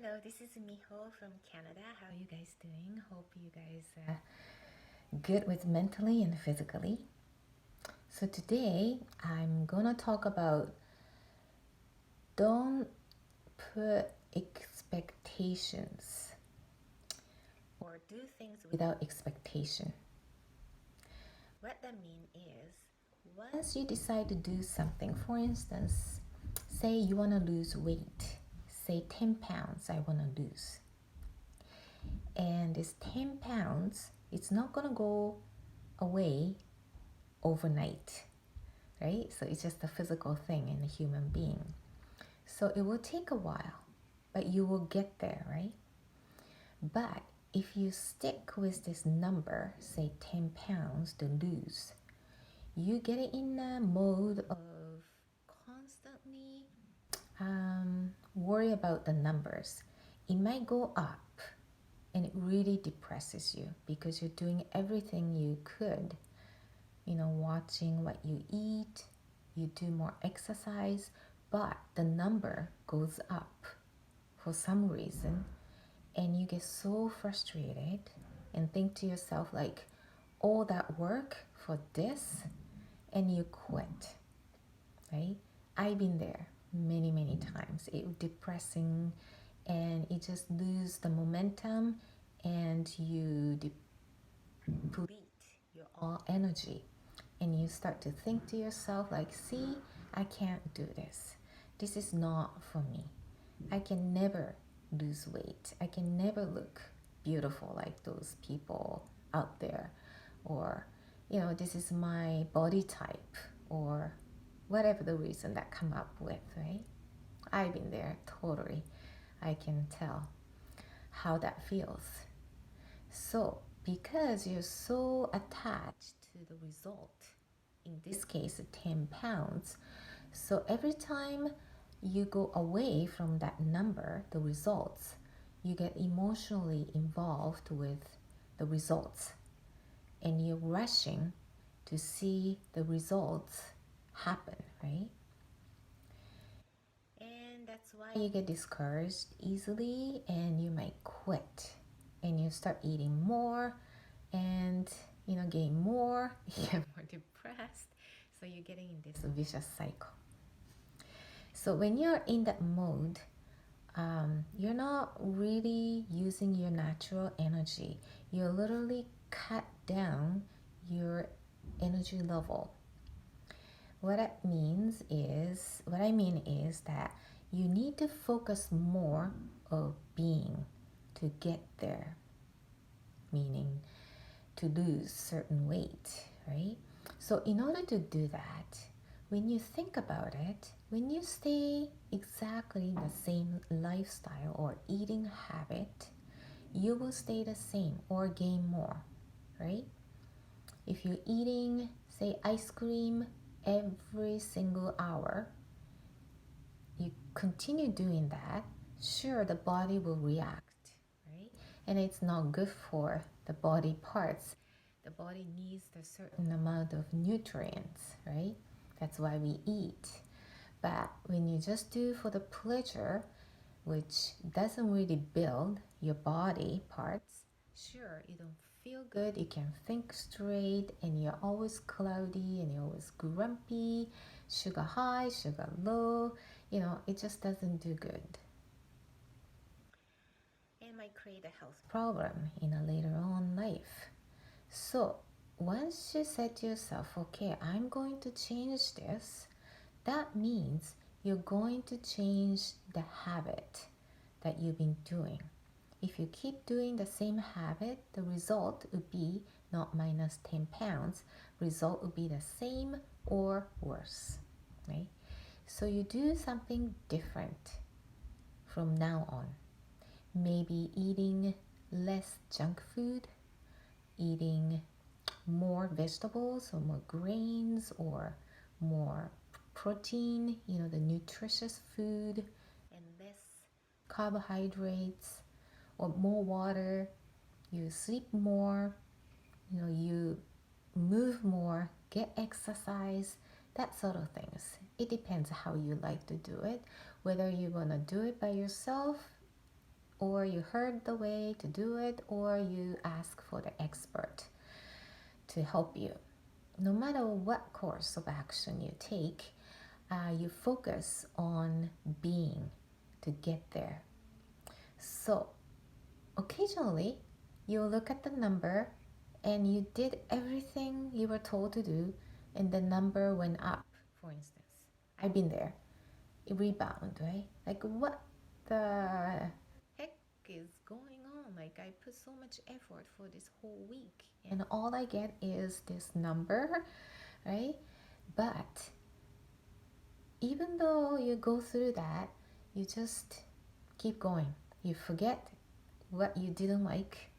Hello, this is Miho from Canada. How are you guys doing? Hope you guys are good with mentally and physically. So today I'm gonna talk about don't put expectations or do things without expectation. What that means is once you decide to do something, for instance, say you want to lose weight, say 10 pounds I want to lose. And this 10 pounds, it's not going to go away overnight, right? So it's just a physical thing in a human being. So it will take a while, but you will get there, right? But if you stick with this number, say 10 pounds to lose, you get in a mode of constantly worry about the numbers. It might go up and it really depresses you because you're doing everything you could, watching what you eat, you do more exercise, but the number goes up for some reason and you get so frustrated and think to yourself like, all that work for this, and you quit, right? I've been there many times. It was depressing and it just lose the momentum and you deplete your all energy and you start to think to yourself like, see, I can't do this. This is not for me. I can never lose weight. I can never look beautiful like those people out there, or this is my body type, or whatever the reason that come up with, right? I've been there totally. I can tell how that feels. So because you're so attached to the result, in this case 10 pounds, so every time you go away from that number, the results, you get emotionally involved with the results and you're rushing to see the results happen, right? And that's why you get discouraged easily and you might quit and you start eating more and getting more, you get more depressed, so you're getting in this vicious cycle. So when you're in that mode, you're not really using your natural energy. You literally cut down your energy level. What I mean is that you need to focus more on being to get there, meaning to lose certain weight, right? So in order to do that, when you think about it, when you stay exactly the same lifestyle or eating habit, you will stay the same or gain more, right? If you're eating, say, ice cream every single hour, you continue doing that, sure, the body will react, right? And it's not good for the body parts. The body needs a certain amount of nutrients, right? That's why we eat. But when you just do for the pleasure, which doesn't really build your body parts, sure, you don't feel good, you can think straight, and you're always cloudy and you're always grumpy, sugar high, sugar low, it just doesn't do good. It might create a health problem in a later on life. So once you said to yourself, okay, I'm going to change this, that means you're going to change the habit that you've been doing. If you keep doing the same habit, the result would be not minus 10 pounds, result would be the same or worse, right? So you do something different from now on. Maybe eating less junk food, eating more vegetables or more grains or more protein, the nutritious food, and less carbohydrates, or more water. You sleep more, you move more, get exercise, that sort of things. It depends how you like to do it, whether you want to do it by yourself or you heard the way to do it, or you ask for the expert to help you. No matter what course of action you take, you focus on being to get there. So occasionally you look at the number and you did everything you were told to do and the number went up, for instance. I've been there. It rebound, right? Like, what the heck is going on? Like, I put so much effort for this whole week and all I get is this number, right? But even though you go through that, you just keep going. You forget what you didn't like.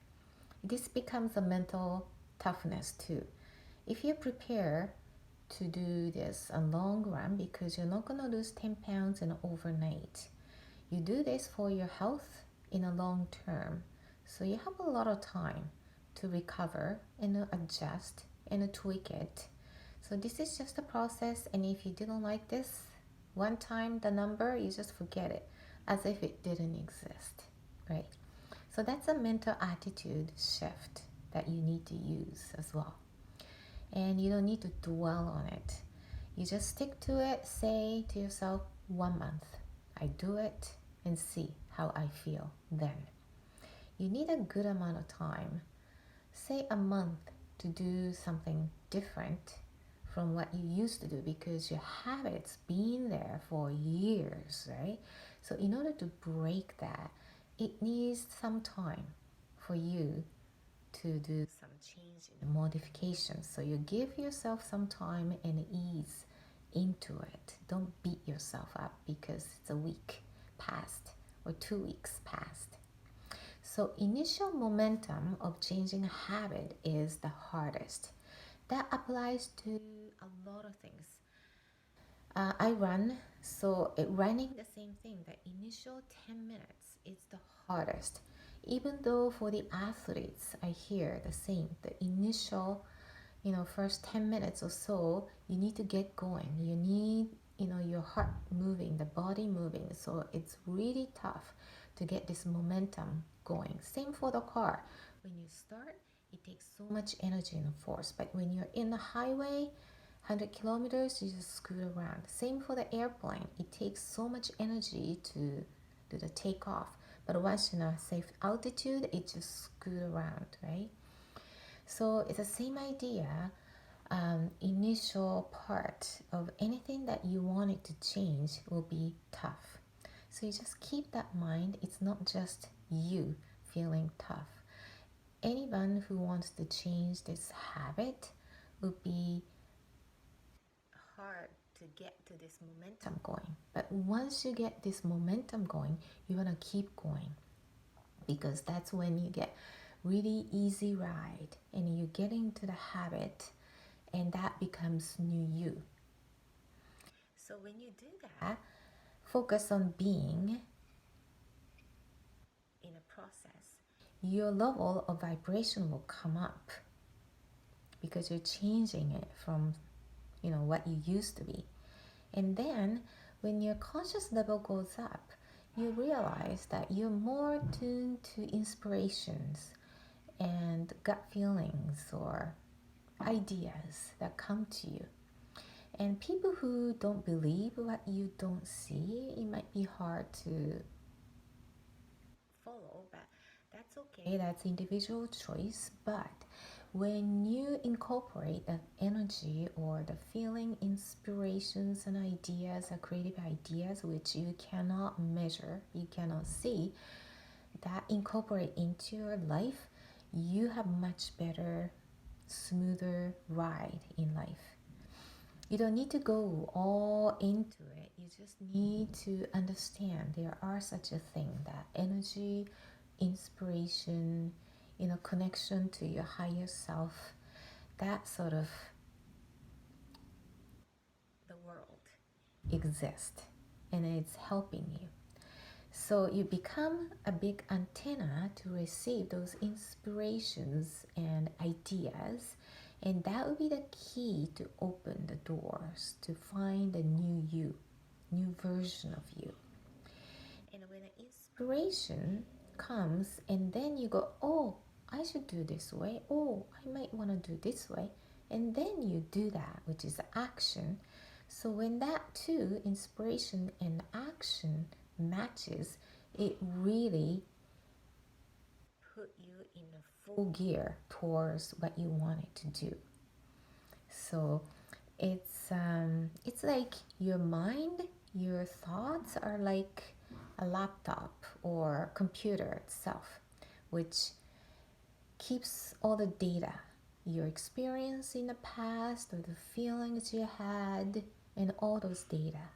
This becomes a mental toughness too. If you prepare to do this a long run, because you're not going to lose 10 pounds in overnight, you do this for your health in a long term. So you have a lot of time to recover and adjust and tweak it. So this is just a process, and if you didn't like this one time, the number, you just forget it as if it didn't exist, right? So that's a mental attitude shift that you need to use as well. And you don't need to dwell on it. You just stick to it. Say to yourself, 1 month, I do it and see how I feel then. You need a good amount of time, say a month, to do something different from what you used to do, because your habits been there for years, right? So in order to break that, it needs some time for you to do some change and modifications. So you give yourself some time and ease into it. Don't beat yourself up because it's a week past or 2 weeks past. So initial momentum of changing a habit is the hardest. That applies to a lot of things. I run, so running the same thing. The initial 10 minutes is the hardest. Even though for the athletes, I hear the same. The initial, first 10 minutes or so, you need to get going. You need, your heart moving, the body moving. So it's really tough to get this momentum going. Same for the car. When you start, it takes so much energy and force. But when you're in the highway, 100 kilometers, you just scoot around. Same for the airplane. It takes so much energy to do the takeoff. But once you're in a safe altitude, it just scoot around, right? So it's the same idea. Initial part of anything that you want it to change will be tough. So you just keep that in mind. It's not just you feeling tough. Anyone who wants to change this habit will be hard to get to this momentum going. But once you get this momentum going, you want to keep going, because that's when you get really easy ride and you get into the habit, and that becomes new you. So when you do that, focus on being in a process. Your level of vibration will come up because you're changing it from what you used to be. And then when your conscious level goes up, you realize that you're more tuned to inspirations and gut feelings or ideas that come to you. And people who don't believe what you don't see, it might be hard to follow, but that's okay. That's individual choice. But when you incorporate that energy or the feeling, inspirations and ideas, or creative ideas which you cannot measure, you cannot see, that incorporate into your life, you have much better, smoother ride in life. You don't need to go all into it. You just need to understand there are such a thing, that energy, inspiration, connection to your higher self, that sort of the world exists and it's helping you. So you become a big antenna to receive those inspirations and ideas, and that will be the key to open the doors to find a new you, new version of you. And when an inspiration comes, and then you go, oh, I should do this way, oh, I might want to do this way, and then you do that, which is action. So when that two, inspiration and action, matches, it really put you in a full gear towards what you wanted to do. So it's like your mind, your thoughts are like a laptop or computer itself, which keeps all the data, your experience in the past or the feelings you had, and all those data.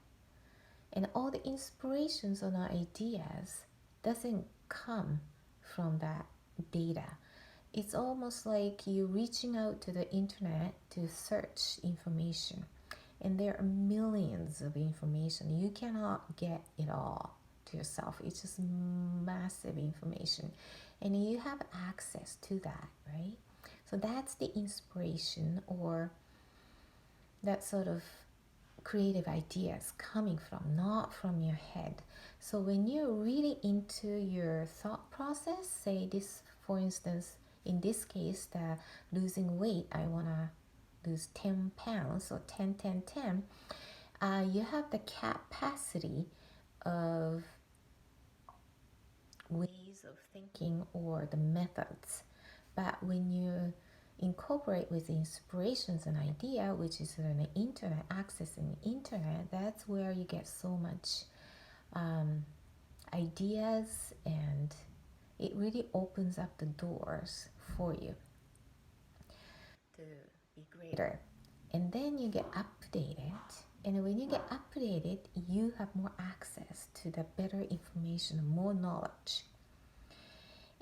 And all the inspirations and ideas doesn't come from that data. It's almost like you reaching out to the internet to search information. And there are millions of information. You cannot get it all to yourself. It's just massive information. And you have access to that, right? So that's the inspiration or that sort of creative ideas coming from, not from your head. So when you're really into your thought process, say this, for instance, in this case, the losing weight, I want to lose 10 pounds or 10, 10, 10, you have the capacity of ways of thinking or the methods. But when you incorporate with inspirations and idea, which is on the internet, accessing the internet, that's where you get so much ideas, and it really opens up the doors for you to be greater. And then you get updated, and when you get updated, you have more access to the better information, more knowledge,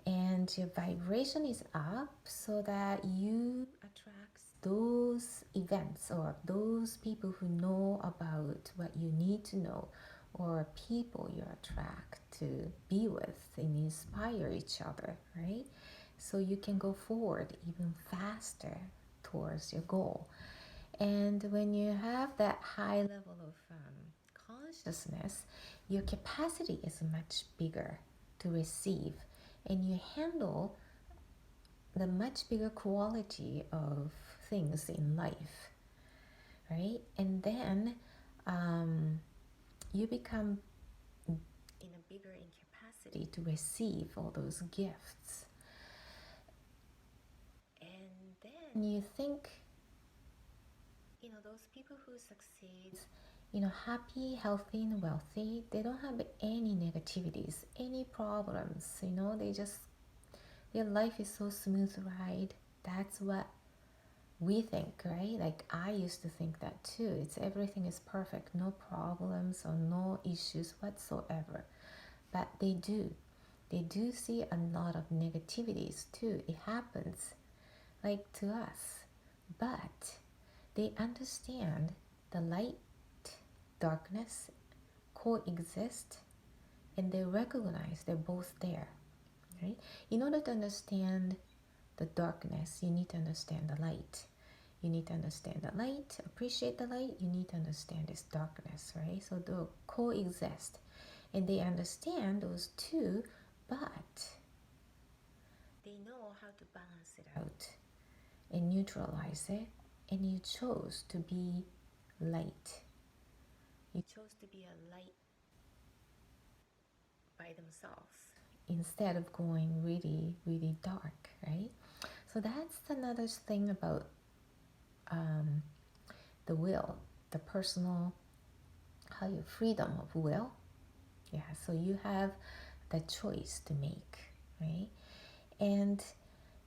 and your vibration is up so that you attract those events or those people who know about what you need to know, or people you attract to be with and inspire each other, right? So you can go forward even faster towards your goal. And when you have that high level of consciousness, your capacity is much bigger to receive, and you handle the much bigger quality of things in life, right? And then you become in a bigger in capacity to receive all those gifts. And then you think, those people who succeed, happy, healthy, and wealthy, they don't have any negativities, any problems, they just, their life is so smooth ride. That's what we think, right? Like I used to think that too. It's everything is perfect, no problems or no issues whatsoever. But they do see a lot of negativities too. It happens like to us. But they understand the light, darkness coexist, and they recognize they're both there, right? In order to understand the darkness, you need to understand the light. You need to understand the light, appreciate the light. You need to understand this darkness, right? So they'll coexist, and they understand those two, but they know how to balance it out and neutralize it. And you chose to be light. You chose to be a light by themselves instead of going really, really dark, right? So that's another thing about the will, the personal, how your freedom of will. Yeah, so you have the choice to make, right? And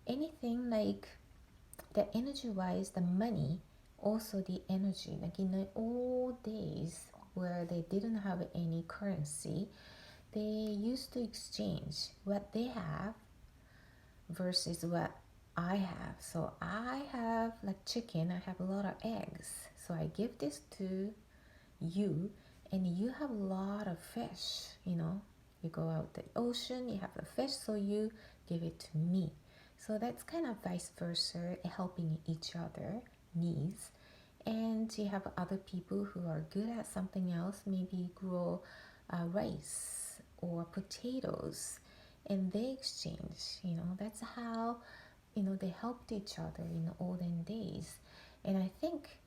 anything like the energy-wise, the money, also the energy, like in the old days where they didn't have any currency, they used to exchange what they have versus what I have. So I have like chicken, I have a lot of eggs. So I give this to you, and you have a lot of fish, You go out the ocean, you have the fish, so you give it to me. So that's kind of vice versa, helping each other needs. And you have other people who are good at something else, maybe grow rice or potatoes, and they exchange. That's how they helped each other in the olden days. And I think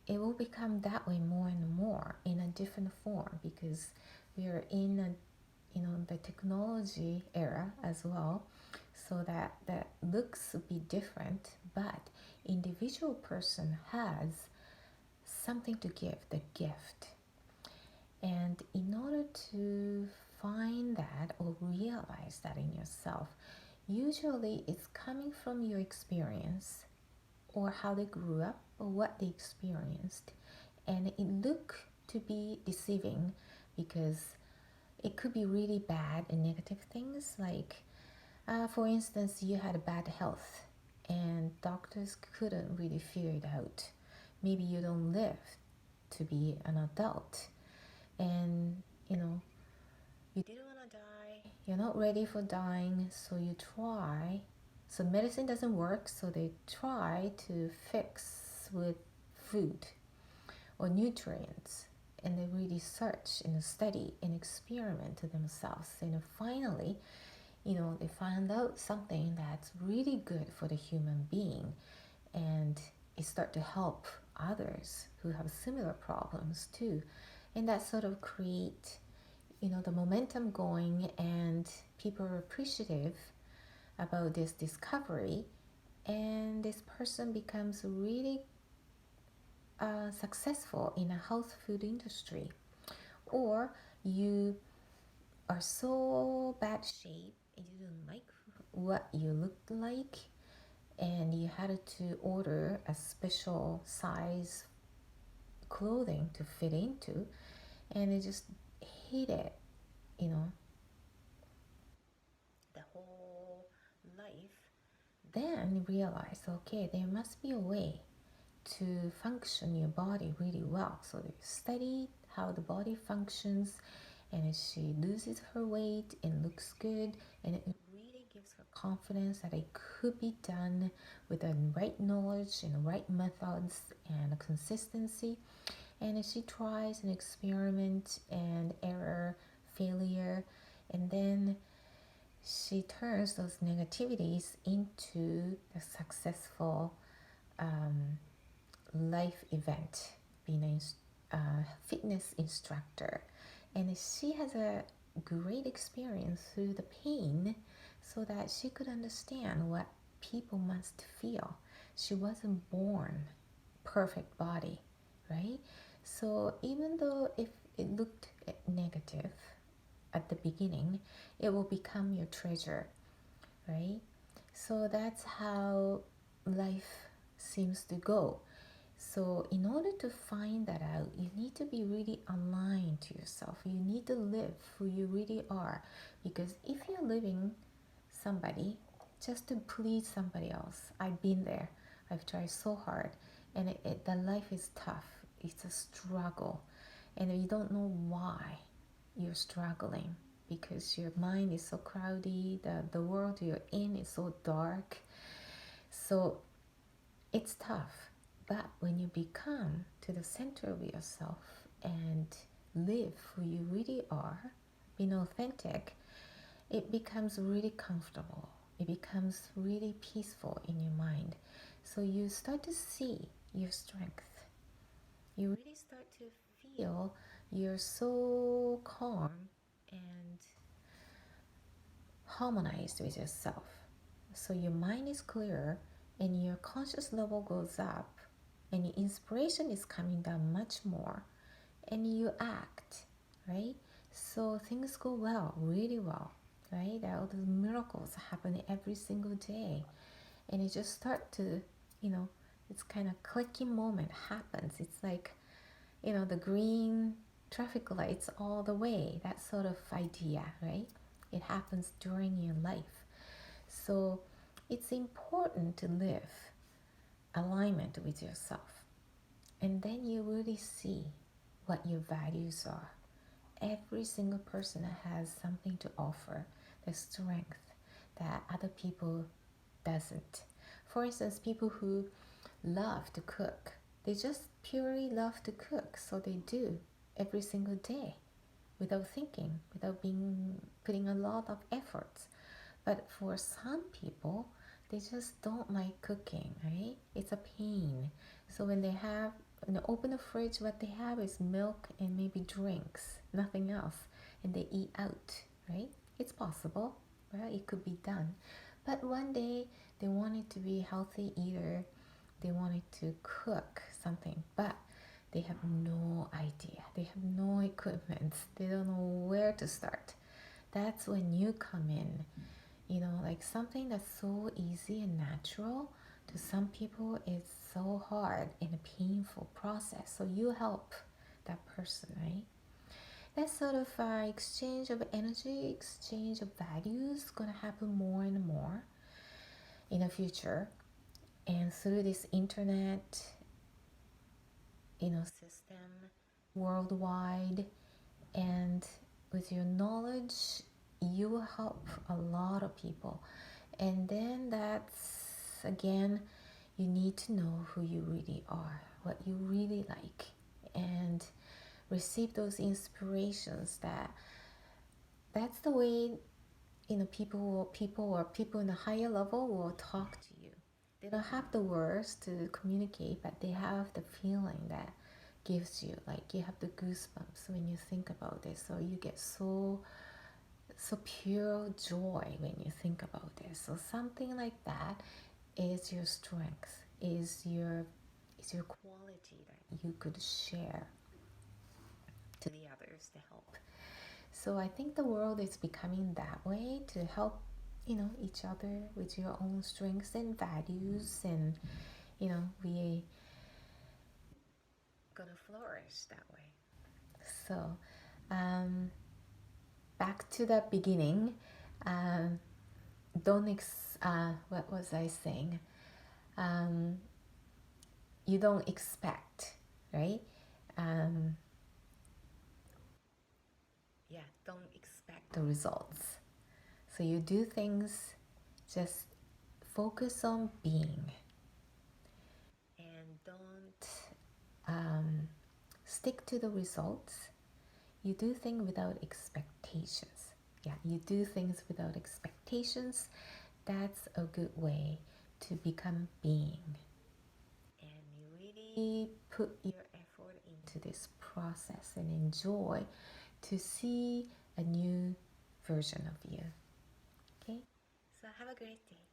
it will become that way more and more in a different form, because we are in the technology era as well, so that looks will be different, but individual person has something to give, the gift. And in order to find that or realize that in yourself, usually it's coming from your experience or how they grew up or what they experienced. And it looked to be deceiving because it could be really bad and negative things, like for instance, you had bad health and doctors couldn't really figure it out. Maybe you don't live to be an adult, and you didn't want to die, you're not ready for dying, so you try. So medicine doesn't work, so they try to fix with food or nutrients, and they really search and study and experiment to themselves, and finally they find out something that's really good for the human being, and it start to help others who have similar problems too. And that sort of create the momentum going, and people are appreciative about this discovery, and this person becomes really successful in a health food industry. Or you are so bad shape and you didn't like what you looked like, and you had to order a special size clothing to fit into, and you just hated the whole life. Then you realize, okay, there must be a way to function your body really well. So they studied how the body functions, and she loses her weight and looks good, and it really gives her confidence that it could be done with the right knowledge and the right methods and consistency. And she tries an experiment and error, failure, and then she turns those negativities into a successful life event, being a fitness instructor. And she has a great experience through the pain, so that she could understand what people must feel. She wasn't born perfect body, right? So even though if it looked negative at the beginning, it will become your treasure, right? So that's how life seems to go. So in order to find that out, you need to be really aligned to yourself. You need to live who you really are. Because if you're living somebody just to please somebody else, I've been there. I've tried so hard, and the life is tough. It's a struggle, and you don't know why you're struggling, because your mind is so cloudy, the world you're in is so dark. So it's tough. But when you become to the center of yourself and live who you really are, being authentic, it becomes really comfortable. It becomes really peaceful in your mind. So you start to see your strength. You really start to feel you're so calm and harmonized with yourself. So your mind is clearer, and your conscious level goes up, and your inspiration is coming down much more, and you act, right? So things go well, really well, right? All the miracles happen every single day, and you just start to, it's kind of clicking moment happens. It's like, the green traffic lights all the way, that sort of idea, right? It happens during your life. So it's important to live alignment with yourself, and then you really see what your values are. Every single person has something to offer, the strength that other people doesn't. For instance, people who love to cook, they just purely love to cook, so they do every single day without thinking, without putting a lot of efforts. But for some people, they just don't like cooking, right? It's a pain. So when they open the fridge, what they have is milk and maybe drinks, nothing else, and they eat out, right? It's possible, right? It could be done. But one day they wanted to be a healthy eater, they wanted to cook something, but they have no idea, they have no equipment, they don't know where to start. That's when you come in. Like something that's so easy and natural, to some people it's so hard and a painful process. So you help that person, right? That sort of exchange of energy, exchange of values gonna happen more and more in the future. And through this internet, system worldwide, and with your knowledge, you will help a lot of people. And then that's, again, you need to know who you really are, what you really like, and receive those inspirations. That's the way people in a higher level will talk to you. They don't have the words to communicate, but they have the feeling that gives you, like, you have the goosebumps when you think about this. So you get so pure joy when you think about this. So something like that is your strength, is your quality that you could share to the others to help. So I think the world is becoming that way, to help each other with your own strengths and values, and we gonna flourish that way. So back to the beginning. What was I saying? You don't expect, right? Don't expect the results. So you do things, just focus on being, and don't stick to the results. You do things without expectations. You do things without expectations. That's a good way to become being. And you really put your effort into this process and enjoy to see a new version of you. Okay? So have a great day.